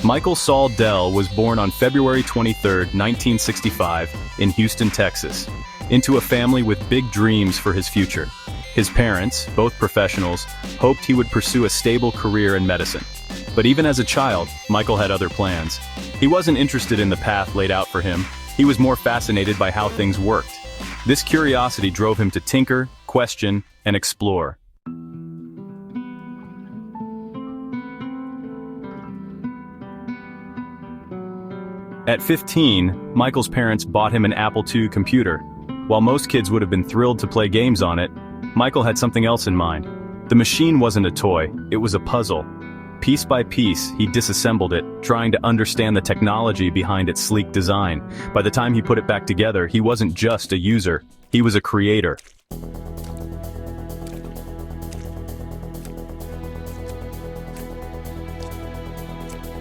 Michael Saul Dell was born on February 23, 1965, in Houston, Texas, into a family with big dreams for his future. His parents, both professionals, hoped he would pursue a stable career in medicine. But even as a child, Michael had other plans. He wasn't interested in the path laid out for him. He was more fascinated by how things worked. This curiosity drove him to tinker, question, and explore. At 15, Michael's parents bought him an Apple II computer. While most kids would have been thrilled to play games on it, Michael had something else in mind. The machine wasn't a toy, it was a puzzle. Piece by piece, he disassembled it, trying to understand the technology behind its sleek design. By the time he put it back together, he wasn't just a user, he was a creator.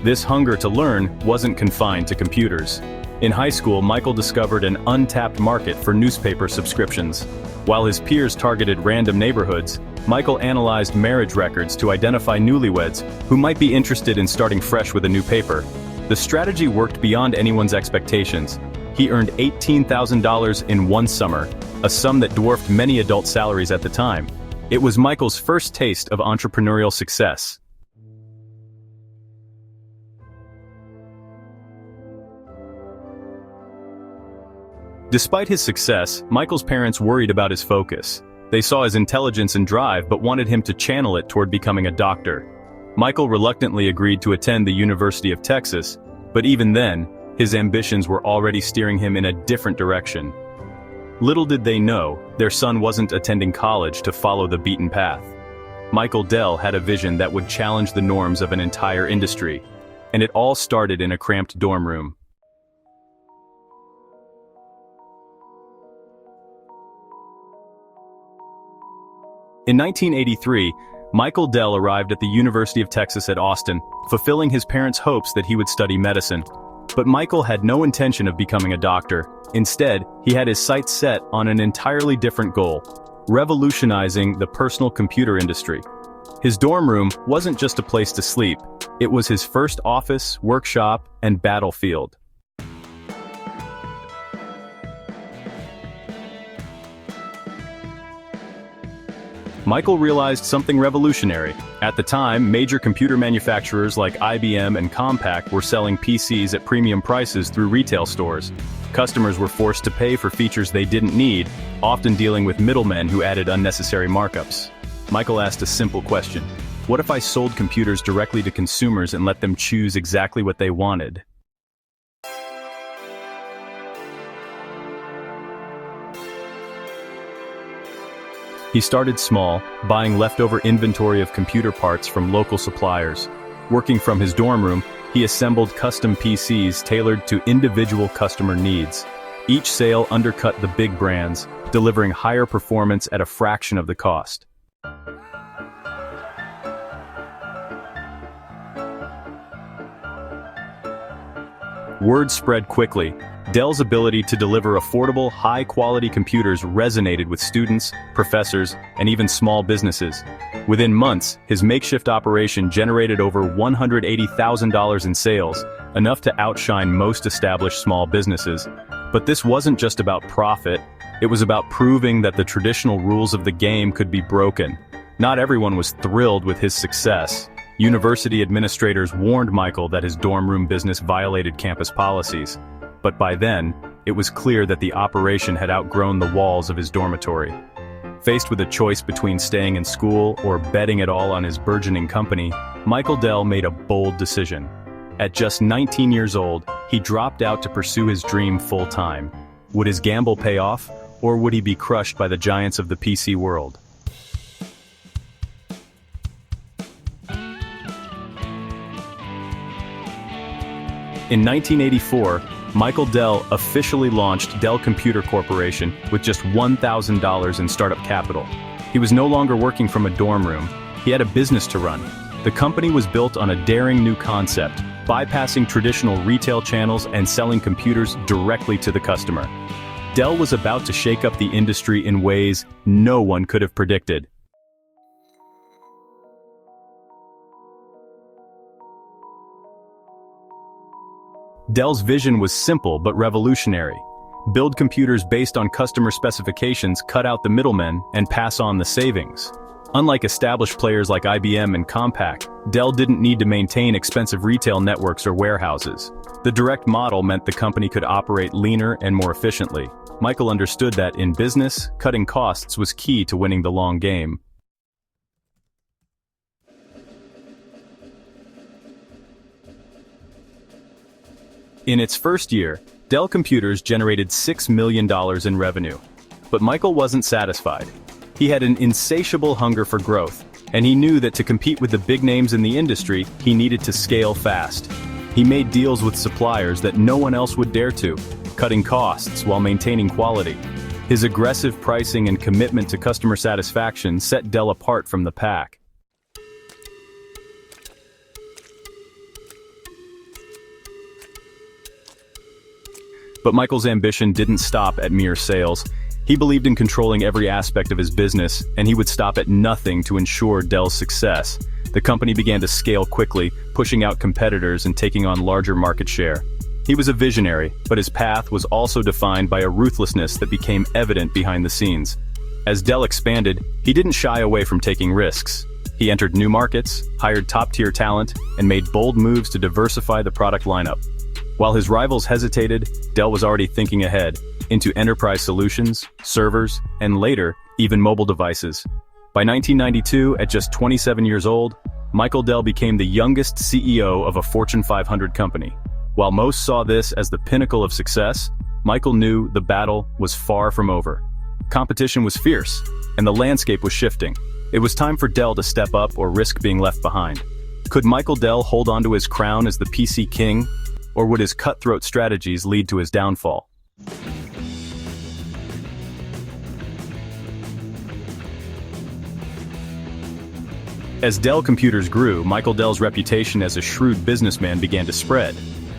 This hunger to learn wasn't confined to computers. In high school, Michael discovered an untapped market for newspaper subscriptions. While his peers targeted random neighborhoods, Michael analyzed marriage records to identify newlyweds who might be interested in starting fresh with a new paper. The strategy worked beyond anyone's expectations. He earned $18,000 in one summer, a sum that dwarfed many adult salaries at the time. It was Michael's first taste of entrepreneurial success. Despite his success, Michael's parents worried about his focus. They saw his intelligence and drive but wanted him to channel it toward becoming a doctor. Michael reluctantly agreed to attend the University of Texas, but even then, his ambitions were already steering him in a different direction. Little did they know, their son wasn't attending college to follow the beaten path. Michael Dell had a vision that would challenge the norms of an entire industry, and it all started in a cramped dorm room. In 1983, Michael Dell arrived at the University of Texas at Austin, fulfilling his parents' hopes that he would study medicine. But Michael had no intention of becoming a doctor. Instead, he had his sights set on an entirely different goal: revolutionizing the personal computer industry. His dorm room wasn't just a place to sleep, it was his first office, workshop, and battlefield. Michael realized something revolutionary. At the time, major computer manufacturers like IBM and Compaq were selling PCs at premium prices through retail stores. Customers were forced to pay for features they didn't need, often dealing with middlemen who added unnecessary markups. Michael asked a simple question: what if I sold computers directly to consumers and let them choose exactly what they wanted? He started small, buying leftover inventory of computer parts from local suppliers. Working from his dorm room, he assembled custom PCs tailored to individual customer needs. Each sale undercut the big brands, delivering higher performance at a fraction of the cost. Word spread quickly. Dell's ability to deliver affordable, high-quality computers resonated with students, professors, and even small businesses. Within months, his makeshift operation generated over $180,000 in sales, enough to outshine most established small businesses. But this wasn't just about profit, it was about proving that the traditional rules of the game could be broken. Not everyone was thrilled with his success. University administrators warned Michael that his dorm room business violated campus policies. But by then, it was clear that the operation had outgrown the walls of his dormitory. Faced with a choice between staying in school or betting it all on his burgeoning company, Michael Dell made a bold decision. At just 19 years old, he dropped out to pursue his dream full-time. Would his gamble pay off, or would he be crushed by the giants of the PC world? In 1984, Michael Dell officially launched Dell Computer Corporation with just $1,000 in startup capital. He was no longer working from a dorm room. He had a business to run. The company was built on a daring new concept, bypassing traditional retail channels and selling computers directly to the customer. Dell was about to shake up the industry in ways no one could have predicted. Dell's vision was simple but revolutionary. Build computers based on customer specifications, cut out the middlemen, and pass on the savings. Unlike established players like IBM and Compaq, Dell didn't need to maintain expensive retail networks or warehouses. The direct model meant the company could operate leaner and more efficiently. Michael understood that in business, cutting costs was key to winning the long game. In its first year, Dell Computers generated $6 million in revenue. But Michael wasn't satisfied. He had an insatiable hunger for growth, and he knew that to compete with the big names in the industry, he needed to scale fast. He made deals with suppliers that no one else would dare to, cutting costs while maintaining quality. His aggressive pricing and commitment to customer satisfaction set Dell apart from the pack. But Michael's ambition didn't stop at mere sales. He believed in controlling every aspect of his business, and he would stop at nothing to ensure Dell's success. The company began to scale quickly, pushing out competitors and taking on larger market share. He was a visionary, but his path was also defined by a ruthlessness that became evident behind the scenes. As Dell expanded, he didn't shy away from taking risks. He entered new markets, hired top-tier talent, and made bold moves to diversify the product lineup. While his rivals hesitated, Dell was already thinking ahead, into enterprise solutions, servers, and later, even mobile devices. By 1992, at just 27 years old, Michael Dell became the youngest CEO of a Fortune 500 company. While most saw this as the pinnacle of success, Michael knew the battle was far from over. Competition was fierce, and the landscape was shifting. It was time for Dell to step up or risk being left behind. Could Michael Dell hold on to his crown as the PC king, or would his cutthroat strategies lead to his downfall? As Dell Computers grew, Michael Dell's reputation as a shrewd businessman began to spread.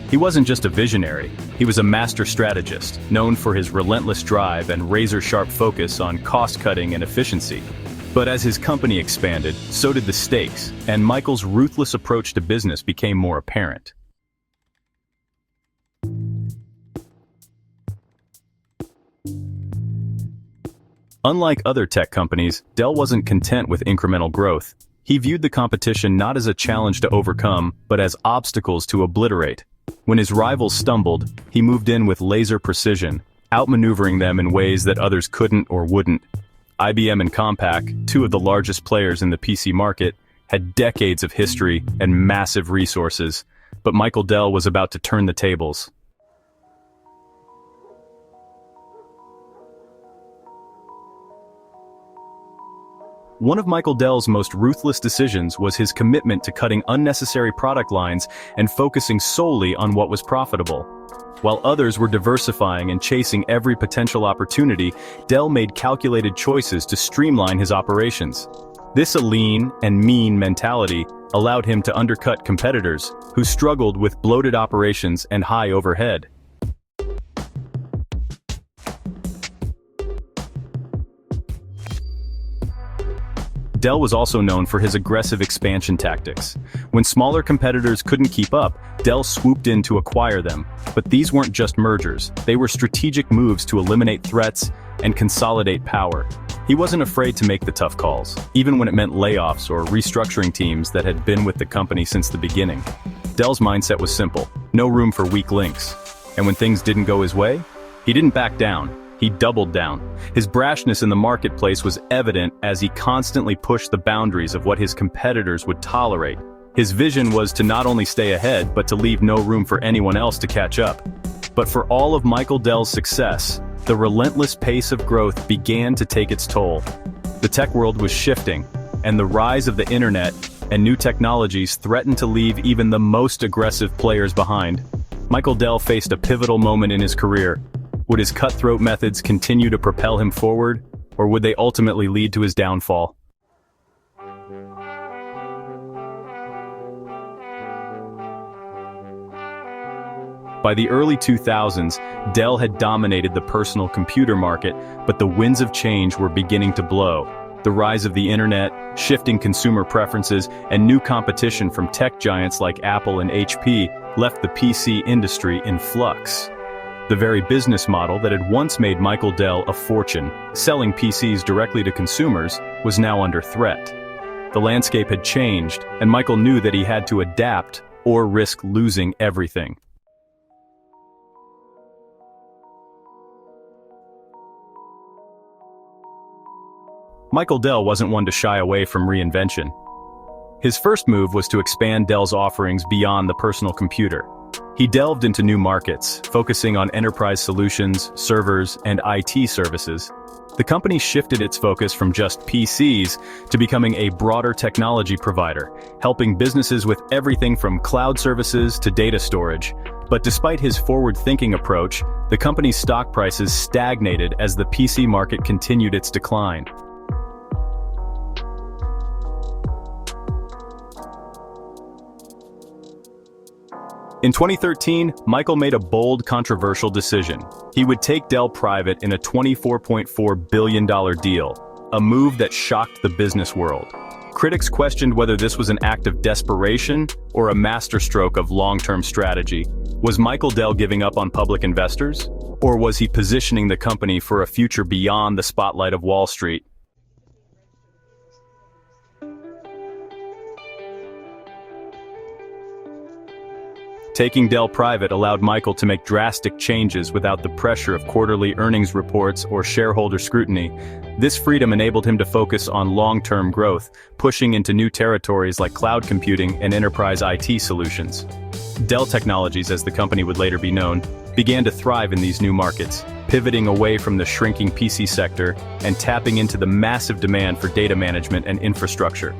He wasn't just a visionary, he was a master strategist, known for his relentless drive and razor-sharp focus on cost-cutting and efficiency. But as his company expanded, so did the stakes, and Michael's ruthless approach to business became more apparent. Unlike other tech companies, Dell wasn't content with incremental growth. He viewed the competition not as a challenge to overcome, but as obstacles to obliterate. When his rivals stumbled, he moved in with laser precision, outmaneuvering them in ways that others couldn't or wouldn't. IBM and Compaq, two of the largest players in the PC market, had decades of history and massive resources, but Michael Dell was about to turn the tables. One of Michael Dell's most ruthless decisions was his commitment to cutting unnecessary product lines and focusing solely on what was profitable. While others were diversifying and chasing every potential opportunity, Dell made calculated choices to streamline his operations. This lean and mean mentality allowed him to undercut competitors who struggled with bloated operations and high overhead. Dell was also known for his aggressive expansion tactics. When smaller competitors couldn't keep up, Dell swooped in to acquire them. But these weren't just mergers, they were strategic moves to eliminate threats and consolidate power. He wasn't afraid to make the tough calls, even when it meant layoffs or restructuring teams that had been with the company since the beginning. Dell's mindset was simple: no room for weak links. And when things didn't go his way, he didn't back down. He doubled down. His brashness in the marketplace was evident as he constantly pushed the boundaries of what his competitors would tolerate. His vision was to not only stay ahead, but to leave no room for anyone else to catch up. But for all of Michael Dell's success, the relentless pace of growth began to take its toll. The tech world was shifting, and the rise of the internet and new technologies threatened to leave even the most aggressive players behind. Michael Dell faced a pivotal moment in his career. Would his cutthroat methods continue to propel him forward, or would they ultimately lead to his downfall? By the early 2000s, Dell had dominated the personal computer market, but the winds of change were beginning to blow. The rise of the internet, shifting consumer preferences, and new competition from tech giants like Apple and HP left the PC industry in flux. The very business model that had once made Michael Dell a fortune, selling PCs directly to consumers, was now under threat. The landscape had changed, and Michael knew that he had to adapt or risk losing everything. Michael Dell wasn't one to shy away from reinvention. His first move was to expand Dell's offerings beyond the personal computer. He delved into new markets, focusing on enterprise solutions, servers, and IT services. The company shifted its focus from just PCs to becoming a broader technology provider, helping businesses with everything from cloud services to data storage. But despite his forward-thinking approach, the company's stock prices stagnated as the PC market continued its decline. In 2013, Michael made a bold, controversial decision. He would take Dell private in a $24.4 billion deal, a move that shocked the business world. Critics questioned whether this was an act of desperation or a masterstroke of long-term strategy. Was Michael Dell giving up on public investors? Or was he positioning the company for a future beyond the spotlight of Wall Street? Taking Dell private allowed Michael to make drastic changes without the pressure of quarterly earnings reports or shareholder scrutiny. This freedom enabled him to focus on long-term growth, pushing into new territories like cloud computing and enterprise IT solutions. Dell Technologies, as the company would later be known, began to thrive in these new markets, pivoting away from the shrinking PC sector and tapping into the massive demand for data management and infrastructure.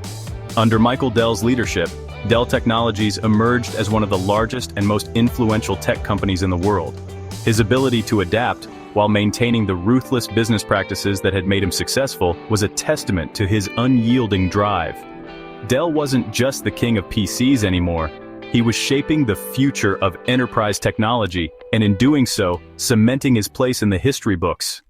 Under Michael Dell's leadership, Dell Technologies emerged as one of the largest and most influential tech companies in the world. His ability to adapt, while maintaining the ruthless business practices that had made him successful, was a testament to his unyielding drive. Dell wasn't just the king of PCs anymore. He was shaping the future of enterprise technology, and in doing so, cementing his place in the history books.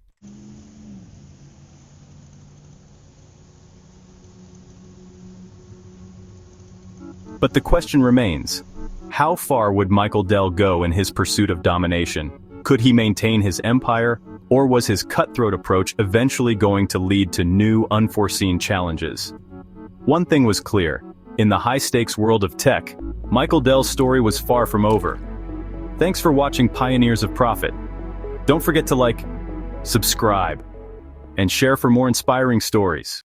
But the question remains, how far would Michael Dell go in his pursuit of domination? Could he maintain his empire, or was his cutthroat approach eventually going to lead to new, unforeseen challenges? One thing was clear: in the high-stakes world of tech, Michael Dell's story was far from over. Thanks for watching Pioneers of Profit. Don't forget to like, subscribe, and share for more inspiring stories.